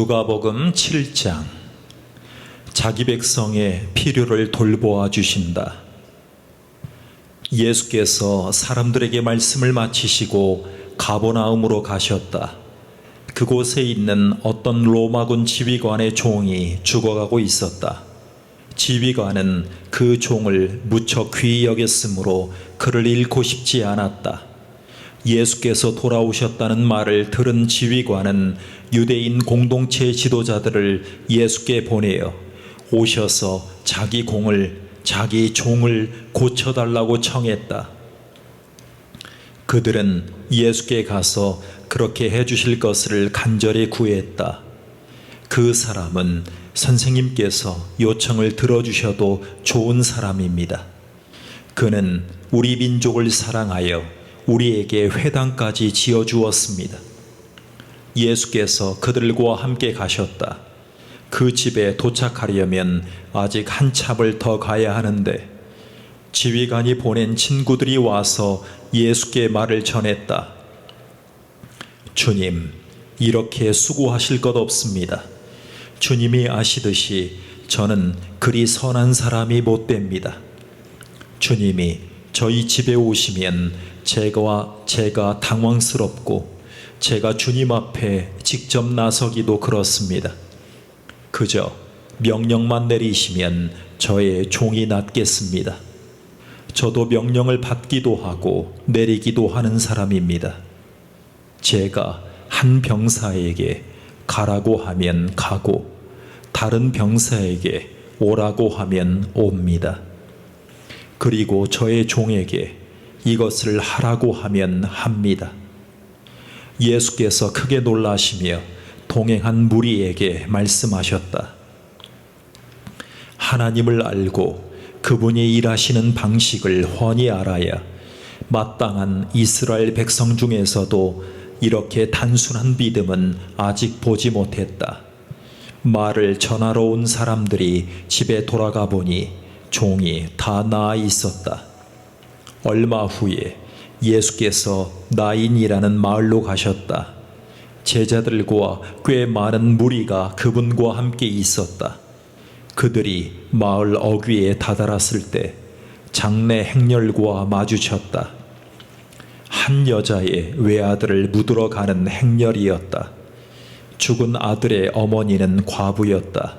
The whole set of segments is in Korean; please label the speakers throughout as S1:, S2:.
S1: 누가복음 7장. 자기 백성의 필요를 돌보아 주신다. 예수께서 사람들에게 말씀을 마치시고 가버나움으로 가셨다. 그곳에 있는 어떤 로마군 지휘관의 종이 죽어가고 있었다. 지휘관은 그 종을 무척 귀히 여겼으므로 그를 잃고 싶지 않았다. 예수께서 돌아오셨다는 말을 들은 지휘관은 유대인 공동체 지도자들을 예수께 보내어 오셔서 자기 종을 고쳐달라고 청했다. 그들은 예수께 가서 그렇게 해주실 것을 간절히 구했다. 그 사람은 선생님께서 요청을 들어주셔도 좋은 사람입니다. 그는 우리 민족을 사랑하여 우리에게 회당까지 지어주었습니다. 예수께서 그들과 함께 가셨다. 그 집에 도착하려면 아직 한참을 더 가야 하는데 지휘관이 보낸 친구들이 와서 예수께 말을 전했다. 주님, 이렇게 수고하실 것 없습니다. 주님이 아시듯이 저는 그리 선한 사람이 못 됩니다. 주님이 저희 집에 오시면 제가 당황스럽고 제가 주님 앞에 직접 나서기도 그렇습니다. 그저 명령만 내리시면 저의 종이 낫겠습니다. 저도 명령을 받기도 하고 내리기도 하는 사람입니다. 제가 한 병사에게 가라고 하면 가고 다른 병사에게 오라고 하면 옵니다. 그리고 저의 종에게 이것을 하라고 하면 합니다. 예수께서 크게 놀라시며 동행한 무리에게 말씀하셨다. 하나님을 알고 그분이 일하시는 방식을 훤히 알아야 마땅한 이스라엘 백성 중에서도 이렇게 단순한 믿음은 아직 보지 못했다. 말을 전하러 온 사람들이 집에 돌아가 보니 종이 다 나아 있었다. 얼마 후에 예수께서 나인이라는 마을로 가셨다. 제자들과 꽤 많은 무리가 그분과 함께 있었다. 그들이 마을 어귀에 다다랐을 때 장래 행렬과 마주쳤다. 한 여자의 외아들을 묻으러 가는 행렬이었다. 죽은 아들의 어머니는 과부였다.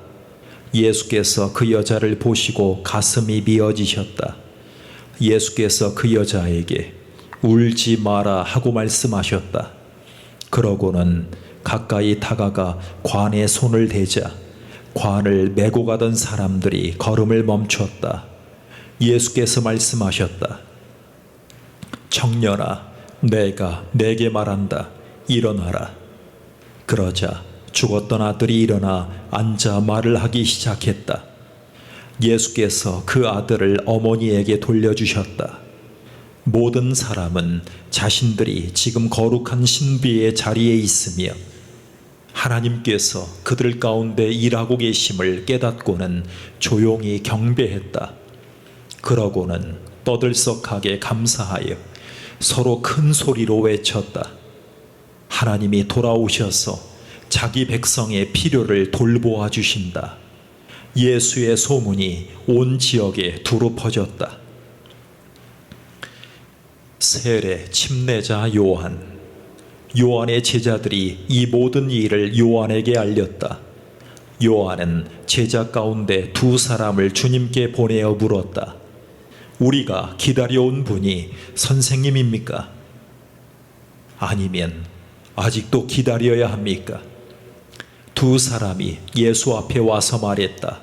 S1: 예수께서 그 여자를 보시고 가슴이 미어지셨다. 예수께서 그 여자에게 울지 마라 하고 말씀하셨다. 그러고는 가까이 다가가 관에 손을 대자 관을 메고 가던 사람들이 걸음을 멈췄다. 예수께서 말씀하셨다. 청년아, 내가 네게 말한다. 일어나라. 그러자 죽었던 아들이 일어나 앉아 말을 하기 시작했다. 예수께서 그 아들을 어머니에게 돌려주셨다. 모든 사람은 자신들이 지금 거룩한 신비의 자리에 있으며 하나님께서 그들 가운데 일하고 계심을 깨닫고는 조용히 경배했다. 그러고는 떠들썩하게 감사하여 서로 큰 소리로 외쳤다. 하나님이 돌아오셔서 자기 백성의 필요를 돌보아 주신다. 예수의 소문이 온 지역에 두루 퍼졌다. 세례 침례자 요한의 제자들이 이 모든 일을 요한에게 알렸다. 요한은 제자 가운데 두 사람을 주님께 보내어 물었다. 우리가 기다려온 분이 선생님입니까? 아니면 아직도 기다려야 합니까? 두 사람이 예수 앞에 와서 말했다.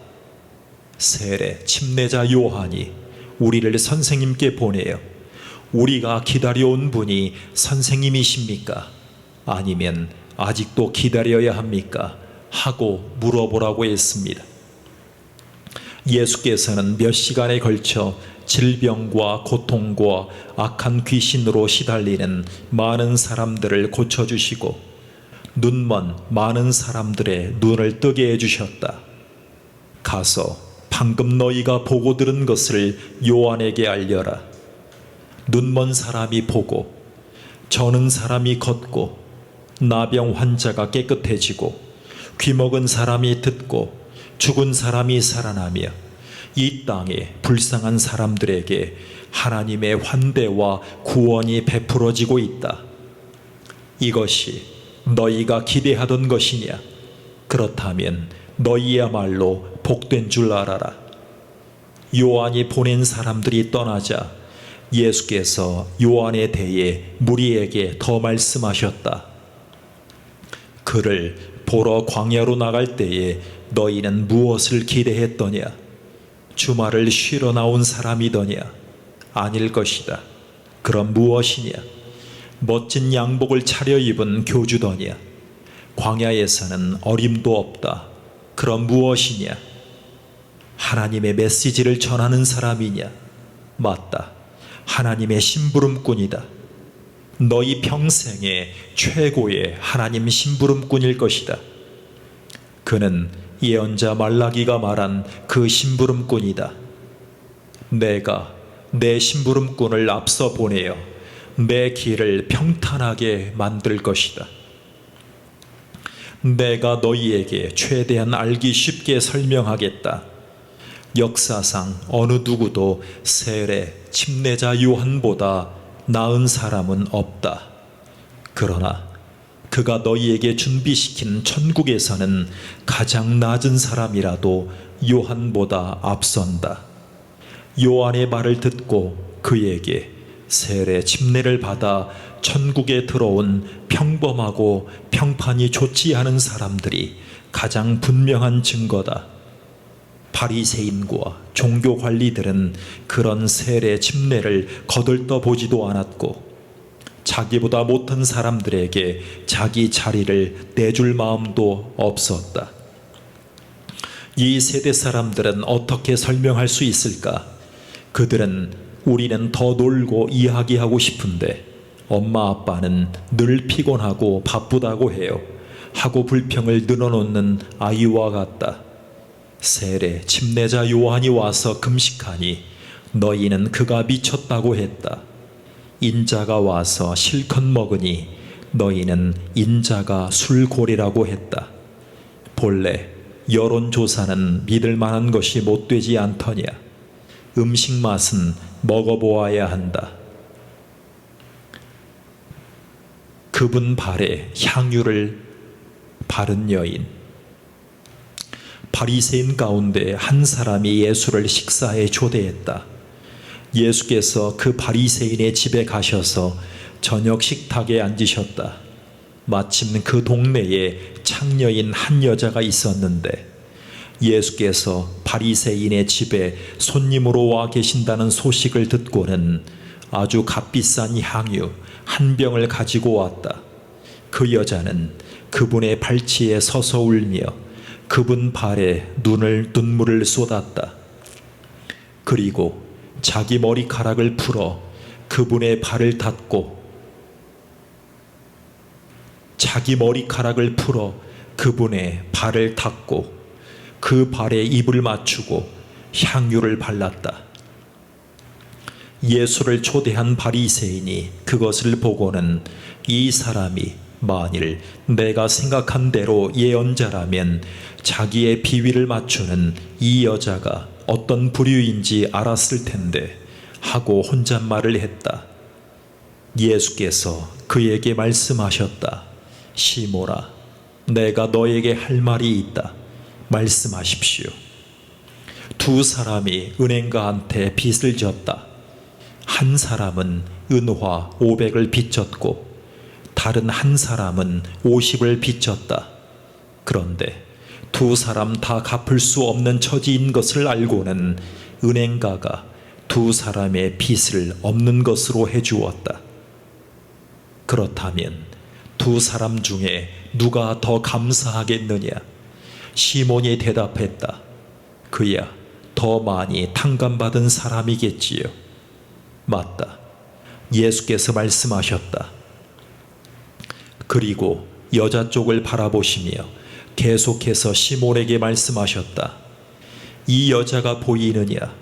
S1: 세례 침례자 요한이 우리를 선생님께 보내어 우리가 기다려온 분이 선생님이십니까? 아니면 아직도 기다려야 합니까? 하고 물어보라고 했습니다. 예수께서는 몇 시간에 걸쳐 질병과 고통과 악한 귀신으로 시달리는 많은 사람들을 고쳐주시고 눈먼 많은 사람들의 눈을 뜨게 해주셨다. 가서 방금 너희가 보고 들은 것을 요한에게 알려라. 눈먼 사람이 보고 저는 사람이 걷고 나병 환자가 깨끗해지고 귀먹은 사람이 듣고 죽은 사람이 살아나며 이 땅에 불쌍한 사람들에게 하나님의 환대와 구원이 베풀어지고 있다. 이것이 너희가 기대하던 것이냐? 그렇다면 너희야말로 복된 줄 알아라. 요한이 보낸 사람들이 떠나자 예수께서 요한에 대해 무리에게 더 말씀하셨다. 그를 보러 광야로 나갈 때에 너희는 무엇을 기대했더냐? 주말을 쉬러 나온 사람이더냐? 아닐 것이다. 그럼 무엇이냐? 멋진 양복을 차려입은 교주더냐? 광야에서는 어림도 없다. 그럼 무엇이냐? 하나님의 메시지를 전하는 사람이냐? 맞다. 하나님의 심부름꾼이다. 너희 평생의 최고의 하나님 심부름꾼일 것이다. 그는 예언자 말라기가 말한 그 심부름꾼이다. 내가 내 심부름꾼을 앞서 보내어 내 길을 평탄하게 만들 것이다. 내가 너희에게 최대한 알기 쉽게 설명하겠다. 역사상 어느 누구도 세례 침례자 요한보다 나은 사람은 없다. 그러나 그가 너희에게 준비시킨 천국에서는 가장 낮은 사람이라도 요한보다 앞선다. 요한의 말을 듣고 그에게 세례 침례를 받아 천국에 들어온 평범하고 평판이 좋지 않은 사람들이 가장 분명한 증거다. 바리새인과 종교 관리들은 그런 세례 침례를 거들떠 보지도 않았고 자기보다 못한 사람들에게 자기 자리를 내줄 마음도 없었다. 이 세대 사람들은 어떻게 설명할 수 있을까? 그들은 우리는 더 놀고 이야기하고 싶은데 엄마 아빠는 늘 피곤하고 바쁘다고 해요 하고 불평을 늘어놓는 아이와 같다. 세례 침례자 요한이 와서 금식하니 너희는 그가 미쳤다고 했다. 인자가 와서 실컷 먹으니 너희는 인자가 술고래라고 했다. 본래 여론조사는 믿을 만한 것이 못되지 않더냐. 음식 맛은 먹어보아야 한다. 그분 발에 향유를 바른 여인. 바리새인 가운데 한 사람이 예수를 식사에 초대했다. 예수께서 그 바리새인의 집에 가셔서 저녁 식탁에 앉으셨다. 마침 그 동네에 창녀인 한 여자가 있었는데 예수께서 바리새인의 집에 손님으로 와 계신다는 소식을 듣고는 아주 값비싼 향유 한 병을 가지고 왔다. 그 여자는 그분의 발치에 서서 울며 그분 발에 눈물을 쏟았다. 그리고 자기 머리카락을 풀어 그분의 발을 닦고 그분의 발을 닦고 그 발에 입을 맞추고 향유를 발랐다. 예수를 초대한 바리새인이 그것을 보고는 이 사람이 만일 내가 생각한 대로 예언자라면 자기의 비위를 맞추는 이 여자가 어떤 부류인지 알았을 텐데 하고 혼잣말을 했다. 예수께서 그에게 말씀하셨다. 시몬아, 내가 너에게 할 말이 있다. 말씀하십시오. 두 사람이 은행가한테 빚을 졌다. 한 사람은 은화 500을 빚졌고 다른 한 사람은 50을 빚졌다. 그런데 두 사람 다 갚을 수 없는 처지인 것을 알고는 은행가가 두 사람의 빚을 없는 것으로 해주었다. 그렇다면 두 사람 중에 누가 더 감사하겠느냐? 시몬이 대답했다. 그야 더 많이 탕감받은 사람이겠지요. 맞다. 예수께서 말씀하셨다. 그리고 여자 쪽을 바라보시며 계속해서 시몬에게 말씀하셨다. 이 여자가 보이느냐?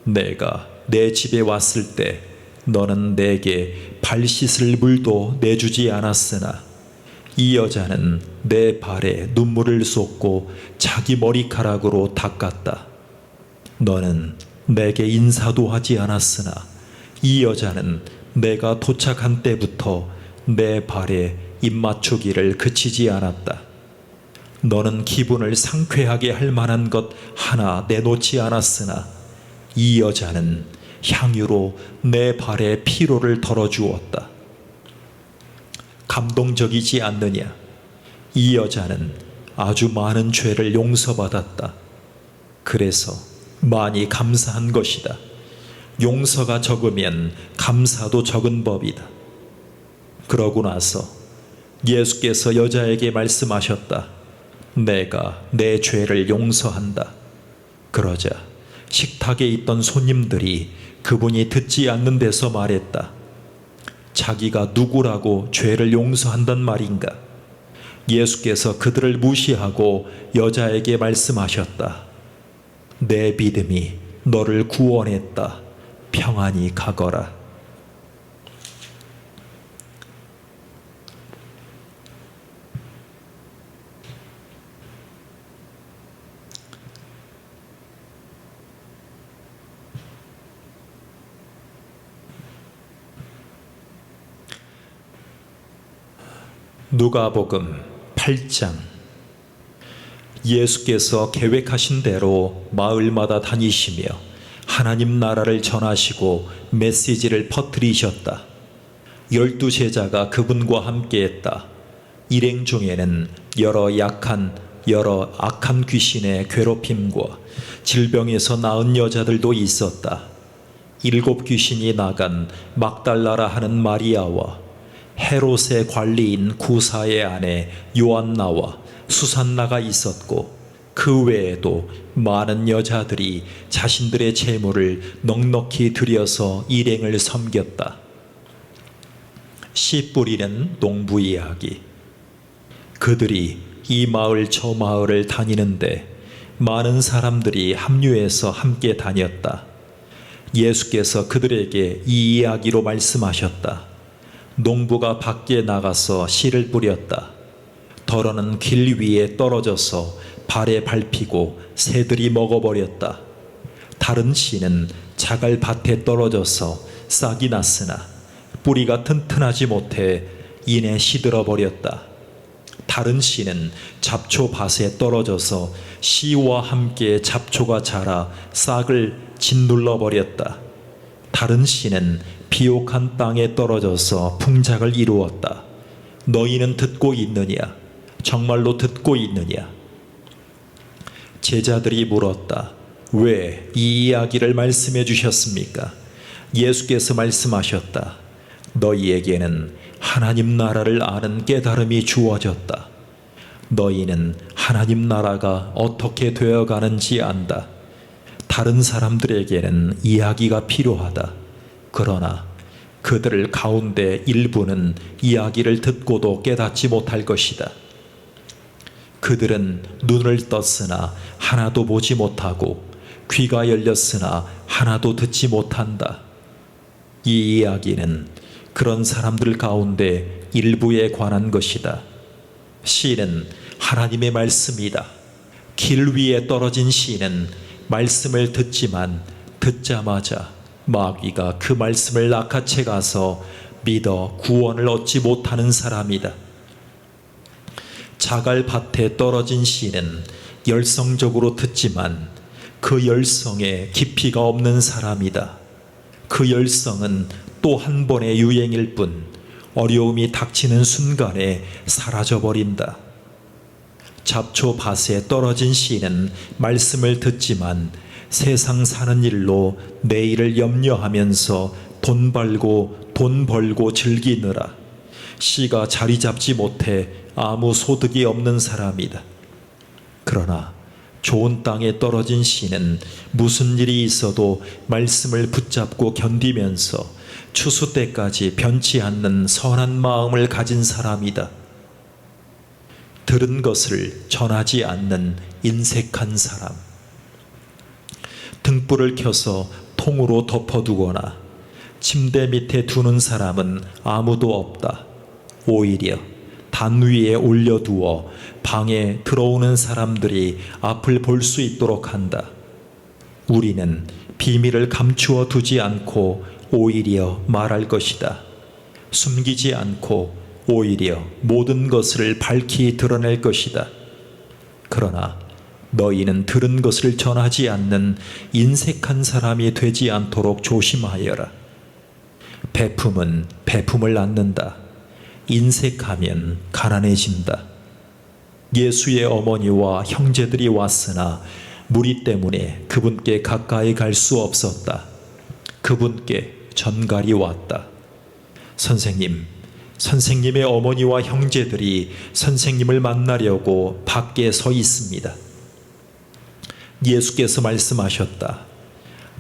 S1: 내가 내 집에 왔을 때 너는 내게 발 씻을 물도 내주지 않았으나 이 여자는 내 발에 눈물을 쏟고 자기 머리카락으로 닦았다. 너는 내게 인사도 하지 않았으나 이 여자는 내가 도착한 때부터 내 발에 입맞추기를 그치지 않았다. 너는 기분을 상쾌하게 할 만한 것 하나 내놓지 않았으나 이 여자는 향유로 내 발에 피로를 덜어주었다. 감동적이지 않느냐? 이 여자는 아주 많은 죄를 용서받았다. 그래서 많이 감사한 것이다. 용서가 적으면 감사도 적은 법이다. 그러고 나서 예수께서 여자에게 말씀하셨다. 내가 내 죄를 용서한다. 그러자 식탁에 있던 손님들이 그분이 듣지 않는 데서 말했다. 자기가 누구라고 죄를 용서한단 말인가? 예수께서 그들을 무시하고 여자에게 말씀하셨다. 내 믿음이 너를 구원했다. 평안히 가거라. 누가복음 8장. 예수께서 계획하신 대로 마을마다 다니시며 하나님 나라를 전하시고 메시지를 퍼뜨리셨다. 12 제자가 그분과 함께했다. 일행 중에는 여러 악한 귀신의 괴롭힘과 질병에서 나은 여자들도 있었다. 7 귀신이 나간 막달라라 하는 마리아와 헤롯의 관리인 구사의 아내 요한나와 수산나가 있었고 그 외에도 많은 여자들이 자신들의 재물을 넉넉히 들여서 일행을 섬겼다. 씨 뿌리는 농부 이야기. 그들이 이 마을 저 마을을 다니는데 많은 사람들이 합류해서 함께 다녔다. 예수께서 그들에게 이 이야기로 말씀하셨다. 농부가 밖에 나가서 씨를 뿌렸다. 덜어는 길 위에 떨어져서 발에 밟히고 새들이 먹어버렸다. 다른 씨는 자갈밭에 떨어져서 싹이 났으나 뿌리가 튼튼하지 못해 이내 시들어버렸다. 다른 씨는 잡초밭에 떨어져서 씨와 함께 잡초가 자라 싹을 짓눌러버렸다. 다른 씨는 비옥한 땅에 떨어져서 풍작을 이루었다. 너희는 듣고 있느냐? 정말로 듣고 있느냐? 제자들이 물었다. 왜 이 이야기를 말씀해 주셨습니까? 예수께서 말씀하셨다. 너희에게는 하나님 나라를 아는 깨달음이 주어졌다. 너희는 하나님 나라가 어떻게 되어가는지 안다. 다른 사람들에게는 이야기가 필요하다. 그러나 그들 가운데 일부는 이야기를 듣고도 깨닫지 못할 것이다. 그들은 눈을 떴으나 하나도 보지 못하고 귀가 열렸으나 하나도 듣지 못한다. 이 이야기는 그런 사람들 가운데 일부에 관한 것이다. 씨는 하나님의 말씀이다. 길 위에 떨어진 씨는 말씀을 듣지만 듣자마자 마귀가 그 말씀을 낚아채 가서 믿어 구원을 얻지 못하는 사람이다. 자갈밭에 떨어진 씨는 열성적으로 듣지만 그 열성에 깊이가 없는 사람이다. 그 열성은 또 한 번의 유행일 뿐 어려움이 닥치는 순간에 사라져버린다. 잡초밭에 떨어진 씨는 말씀을 듣지만 세상 사는 일로 내일을 염려하면서 돈 벌고 즐기느라 씨가 자리 잡지 못해 아무 소득이 없는 사람이다. 그러나 좋은 땅에 떨어진 씨는 무슨 일이 있어도 말씀을 붙잡고 견디면서 추수 때까지 변치 않는 선한 마음을 가진 사람이다. 들은 것을 전하지 않는 인색한 사람. 등불을 켜서 통으로 덮어두거나 침대 밑에 두는 사람은 아무도 없다. 오히려 단 위에 올려두어 방에 들어오는 사람들이 앞을 볼 수 있도록 한다. 우리는 비밀을 감추어 두지 않고 오히려 말할 것이다. 숨기지 않고 오히려 모든 것을 밝히 드러낼 것이다. 그러나 너희는 들은 것을 전하지 않는 인색한 사람이 되지 않도록 조심하여라. 베품은 베품을 낳는다. 인색하면 가난해진다. 예수의 어머니와 형제들이 왔으나 무리 때문에 그분께 가까이 갈 수 없었다. 그분께 전갈이 왔다. 선생님의 어머니와 형제들이 선생님을 만나려고 밖에 서 있습니다. 예수께서 말씀하셨다.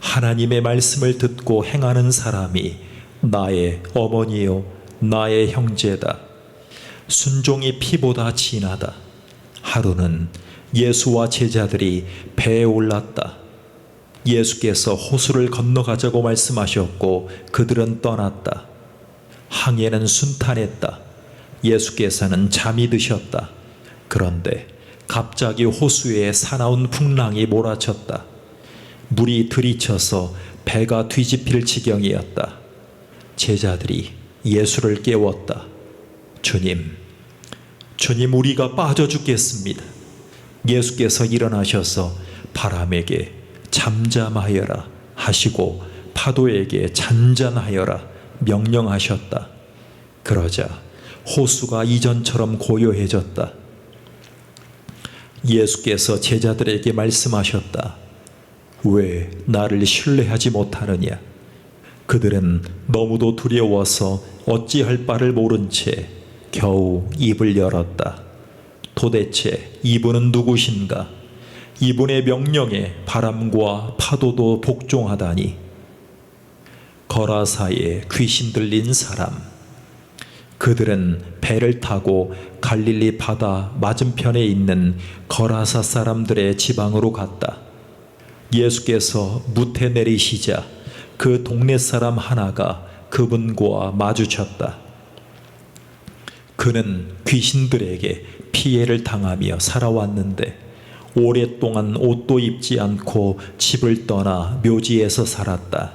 S1: 하나님의 말씀을 듣고 행하는 사람이 나의 어머니요 나의 형제다. 순종이 피보다 진하다. 하루는 예수와 제자들이 배에 올랐다. 예수께서 호수를 건너가자고 말씀하셨고 그들은 떠났다. 항해는 순탄했다. 예수께서는 잠이 드셨다. 그런데 갑자기 호수에 사나운 풍랑이 몰아쳤다. 물이 들이쳐서 배가 뒤집힐 지경이었다. 제자들이 예수를 깨웠다. 주님, 우리가 빠져 죽겠습니다. 예수께서 일어나셔서 바람에게 잠잠하여라 하시고 파도에게 잔잔하여라 명령하셨다. 그러자 호수가 이전처럼 고요해졌다. 예수께서 제자들에게 말씀하셨다. 왜 나를 신뢰하지 못하느냐? 그들은 너무도 두려워서 어찌할 바를 모른 채 겨우 입을 열었다. 도대체 이분은 누구신가? 이분의 명령에 바람과 파도도 복종하다니. 거라사에 귀신 들린 사람. 그들은 배를 타고 갈릴리 바다 맞은편에 있는 거라사 사람들의 지방으로 갔다. 예수께서 무태 내리시자 그 동네 사람 하나가 그분과 마주쳤다. 그는 귀신들에게 피해를 당하며 살아왔는데 오랫동안 옷도 입지 않고 집을 떠나 묘지에서 살았다.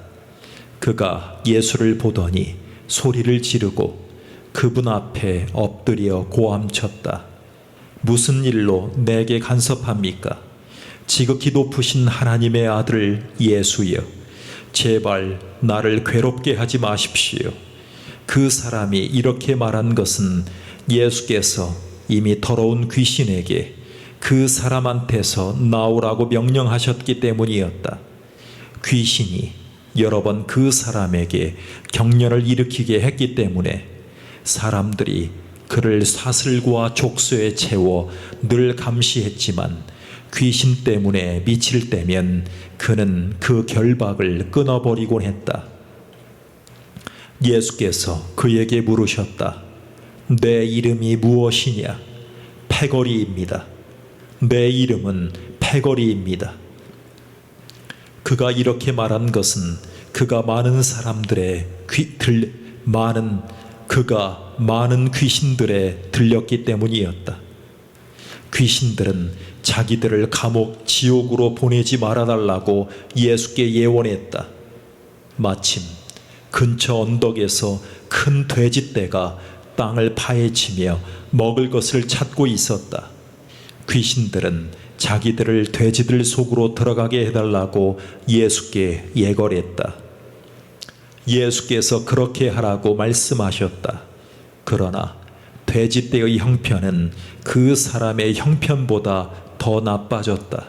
S1: 그가 예수를 보더니 소리를 지르고 그분 앞에 엎드려 고함쳤다. 무슨 일로 내게 간섭합니까? 지극히 높으신 하나님의 아들 예수여, 제발 나를 괴롭게 하지 마십시오. 그 사람이 이렇게 말한 것은 예수께서 이미 더러운 귀신에게 그 사람한테서 나오라고 명령하셨기 때문이었다. 귀신이 여러 번 그 사람에게 경련을 일으키게 했기 때문에 사람들이 그를 사슬과 족쇄에 채워 늘 감시했지만 귀신 때문에 미칠 때면 그는 그 결박을 끊어버리곤 했다. 예수께서 그에게 물으셨다. 내 이름이 무엇이냐? 패거리입니다. 내 이름은 패거리입니다. 그가 이렇게 말한 것은 그가 많은 귀신들에 들렸기 때문이었다. 귀신들은 자기들을 감옥 지옥으로 보내지 말아달라고 예수께 예원했다. 마침 근처 언덕에서 큰 돼지떼가 땅을 파헤치며 먹을 것을 찾고 있었다. 귀신들은 자기들을 돼지들 속으로 들어가게 해달라고 예수께 예걸했다. 예수께서 그렇게 하라고 말씀하셨다. 그러나 돼지떼의 형편은 그 사람의 형편보다 더 나빠졌다.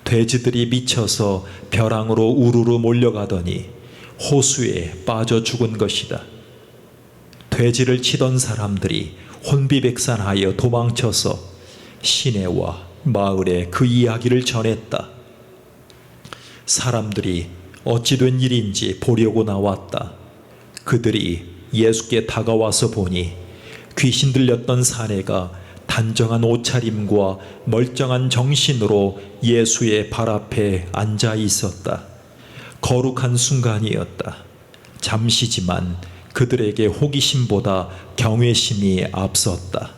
S1: 돼지들이 미쳐서 벼랑으로 우르르 몰려가더니 호수에 빠져 죽은 것이다. 돼지를 치던 사람들이 혼비백산하여 도망쳐서 시내와 마을에 그 이야기를 전했다. 사람들이 어찌 된 일인지 보려고 나왔다. 그들이 예수께 다가와서 보니 귀신 들렸던 사내가 단정한 옷차림과 멀쩡한 정신으로 예수의 발 앞에 앉아 있었다. 거룩한 순간이었다. 잠시지만 그들에게 호기심보다 경외심이 앞섰다.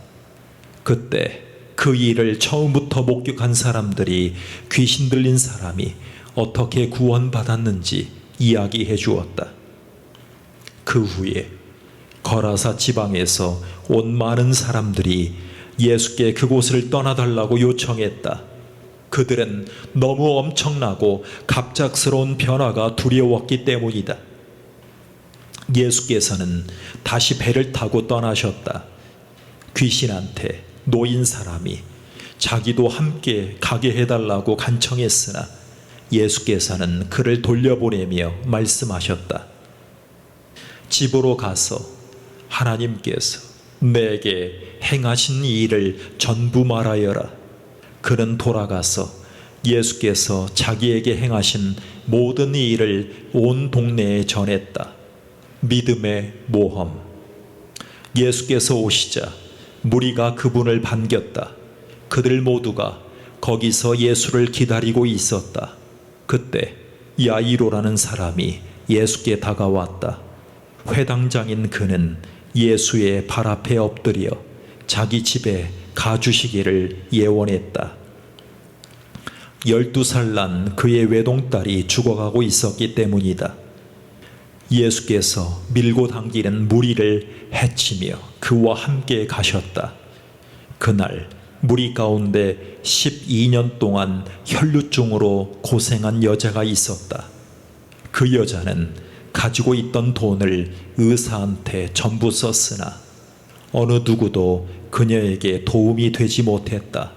S1: 그때 그 일을 처음부터 목격한 사람들이 귀신 들린 사람이 어떻게 구원받았는지 이야기해 주었다. 그 후에 거라사 지방에서 온 많은 사람들이 예수께 그곳을 떠나달라고 요청했다. 그들은 너무 엄청나고 갑작스러운 변화가 두려웠기 때문이다. 예수께서는 다시 배를 타고 떠나셨다. 귀신한테 노인 사람이 자기도 함께 가게 해달라고 간청했으나 예수께서는 그를 돌려보내며 말씀하셨다. 집으로 가서 하나님께서 내게 행하신 이 일을 전부 말하여라. 그는 돌아가서 예수께서 자기에게 행하신 모든 이 일을 온 동네에 전했다. 믿음의 모험. 예수께서 오시자 무리가 그분을 반겼다. 그들 모두가 거기서 예수를 기다리고 있었다. 그때 야이로라는 사람이 예수께 다가왔다. 회당장인 그는 예수의 발 앞에 엎드려 자기 집에 가주시기를 예원했다. 12살 난 그의 외동딸이 죽어가고 있었기 때문이다. 예수께서 밀고 당기는 무리를 해치며 그와 함께 가셨다. 그날 무리 가운데 12년 동안 혈루증으로 고생한 여자가 있었다. 그 여자는 가지고 있던 돈을 의사한테 전부 썼으나 어느 누구도 그녀에게 도움이 되지 못했다.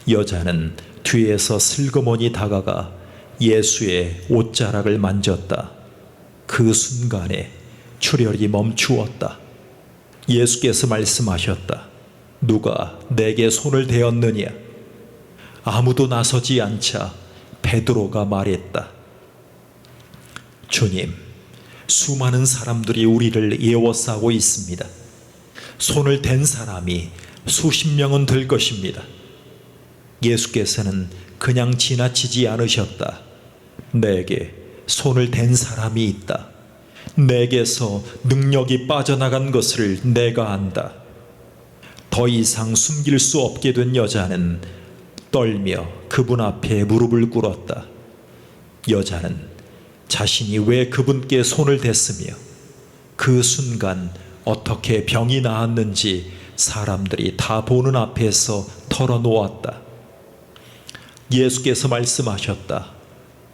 S1: 여자는 뒤에서 슬그머니 다가가 예수의 옷자락을 만졌다. 그 순간에 출혈이 멈추었다. 예수께서 말씀하셨다. 누가 내게 손을 대었느냐? 아무도 나서지 않자 베드로가 말했다. 주님, 수많은 사람들이 우리를 에워싸고 있습니다. 손을 댄 사람이 수십 명은 될 것입니다. 예수께서는 그냥 지나치지 않으셨다. 내게 손을 댄 사람이 있다. 내게서 능력이 빠져나간 것을 내가 안다. 더 이상 숨길 수 없게 된 여자는 떨며 그분 앞에 무릎을 꿇었다. 여자는 자신이 왜 그분께 손을 댔으며 그 순간 어떻게 병이 나았는지 사람들이 다 보는 앞에서 털어놓았다. 예수께서 말씀하셨다.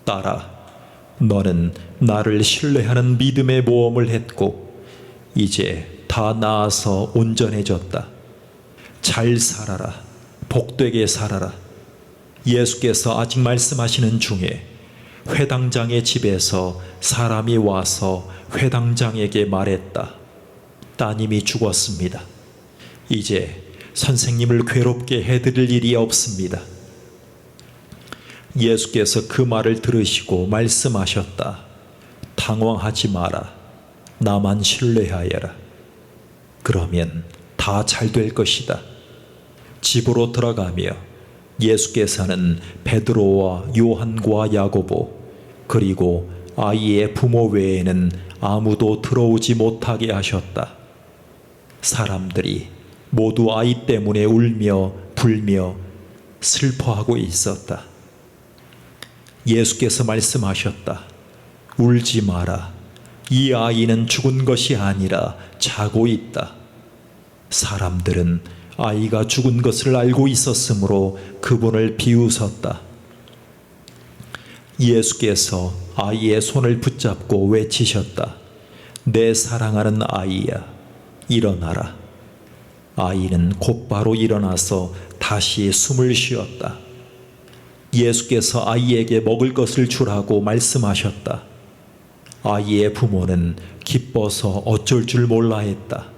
S1: 딸아, 너는 나를 신뢰하는 믿음의 모험을 했고 이제 다 나아서 온전해졌다. 잘 살아라. 복되게 살아라. 예수께서 아직 말씀하시는 중에 회당장의 집에서 사람이 와서 회당장에게 말했다. 따님이 죽었습니다. 이제 선생님을 괴롭게 해드릴 일이 없습니다. 예수께서 그 말을 들으시고 말씀하셨다. 당황하지 마라. 나만 신뢰하여라. 그러면 다 잘 될 것이다. 집으로 들어가며 예수께서는 베드로와 요한과 야고보 그리고 아이의 부모 외에는 아무도 들어오지 못하게 하셨다. 사람들이 모두 아이 때문에 울며 불며 슬퍼하고 있었다. 예수께서 말씀하셨다. 울지 마라. 이 아이는 죽은 것이 아니라 자고 있다. 사람들은 아이가 죽은 것을 알고 있었으므로 그분을 비웃었다. 예수께서 아이의 손을 붙잡고 외치셨다. 내 사랑하는 아이야, 일어나라. 아이는 곧바로 일어나서 다시 숨을 쉬었다. 예수께서 아이에게 먹을 것을 주라고 말씀하셨다. 아이의 부모는 기뻐서 어쩔 줄 몰라 했다.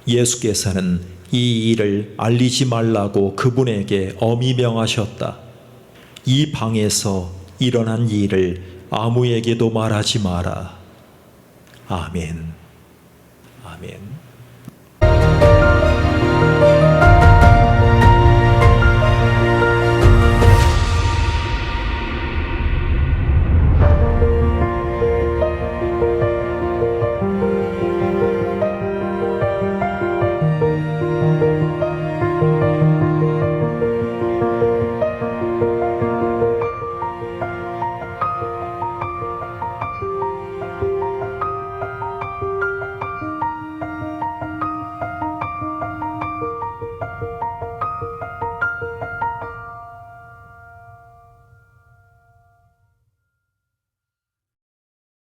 S1: 예수께서는 이 일을 알리지 말라고 그분에게 엄히 명하셨다. 이 방에서 일어난 일을 아무에게도 말하지 마라. 아멘. 아멘.